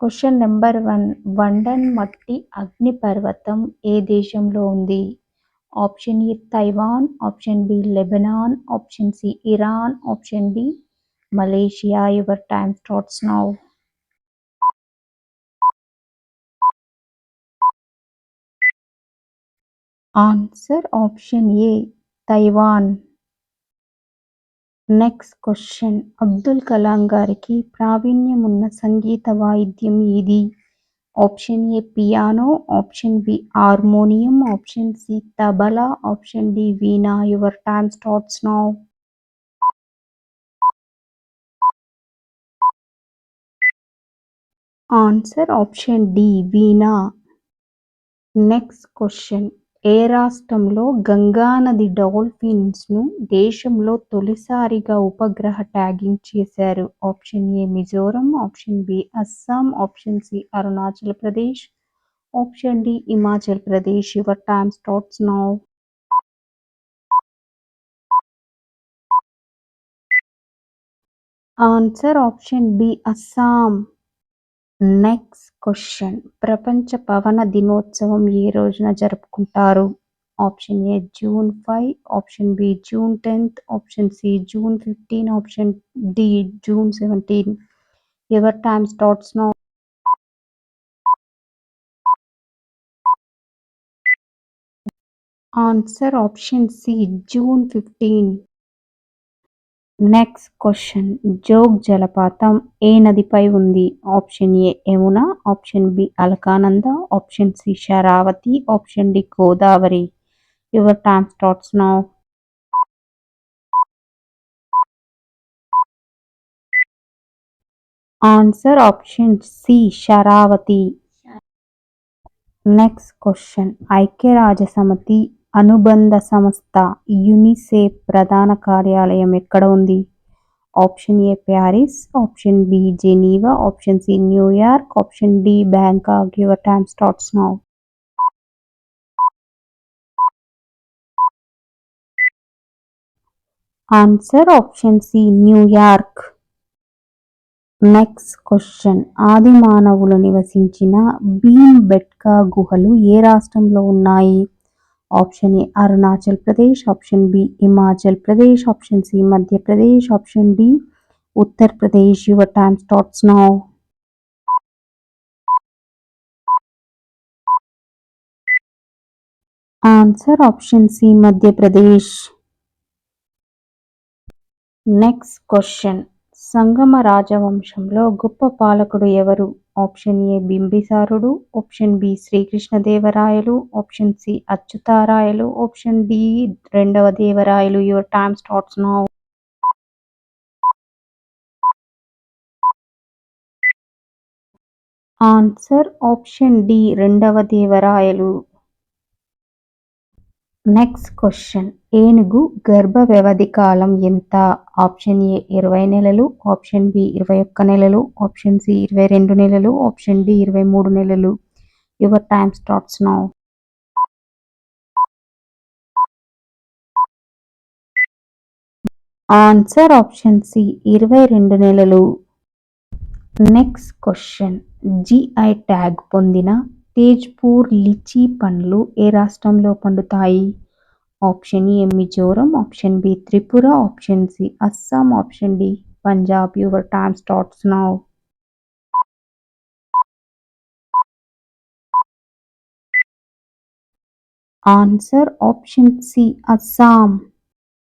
Question number 1. వండన్ మట్టి అగ్నిపర్వతం ఏ దేశంలో ఉంది? Option A Taiwan, option B Lebanon, option C Iran, option D Malaysia. Your time starts now. Answer option A Taiwan. Next question. Abdul Kalam గారికి ప్రావీణ్యం ఉన్న సంగీత వాయిద్యం ఏది? Option A piano, option B harmonium, option C tabla, option D veena. Your time starts now. Answer option D veena. Next question. ఏ రాష్ట్రంలో గంగానది dolphins ను దేశంలో తొలిసారిగా ఉపగ్రహ ట్యాగింగ్ చేశారు? Option A Mizoram, option b Assam, option c Arunachal Pradesh, option d Himachal Pradesh. Your time starts now. Answer option b Assam. Next question. ప్రపంచ పవన దినోత్సవం ఏ రోజున జరుపుకుంటారు? Option a June 5, option b June 10, option c June 15, option d June 17. Your time starts now. Answer option c June 15. Next question. Jog జలపాతం ఏ నదిపై ఉంది? Option a Yamuna, option b Alaknanda, option c Sharavati, option d Godavari. Your time starts now. Answer option c Sharavati. Next question. ఐక్యరాజ్యసమితి అనుబంధ సంస్థ UNICEF ప్రధాన కార్యాలయం ఎక్కడ ఉంది? Option a Paris, option b Geneva, option c New York, option d Bangkok. Your time starts now. Answer option c New York. Next question. ఆది మానవులు నివసించిన భీంబెట్కా గుహలు ఏ రాష్ట్రంలో ఉన్నాయి? Option a Arunachal Pradesh, option b Himachal Pradesh, option c Madhya Pradesh, option d Uttar Pradesh. Your time starts now. Answer option c Madhya Pradesh. Next question. సంగమ రాజవంశంలో గొప్ప పాలకుడు ఎవరు? ఆప్షన్ ఏ బింబిసారుడు, ఆప్షన్ బి శ్రీకృష్ణదేవరాయలు, ఆప్షన్ సి అచ్యుతారాయలు, ఆప్షన్ డి రెండవ దేవరాయలు. Your time starts now. Answer option D రెండవ దేవరాయలు. Next question. ఏనుగు గర్భ వ్యవధి కాలం ఎంత? ఆప్షన్ ఏ 20 నెలలు, ఆప్షన్ బి 21 నెలలు, ఆప్షన్ సి 22 నెలలు, ఆప్షన్ డి 23 నెలలు. Your time starts now. Answer option c 22 నెలలు. Next question. జిఐ ట్యాగ్ పొందిన తేజ్పూర్ లిచీ పండ్లు ఏ రాష్ట్రంలో పండుతాయి? Option A Mizoram, option b Tripura, option c Assam, option d Punjab. Your time starts now. Answer option c Assam.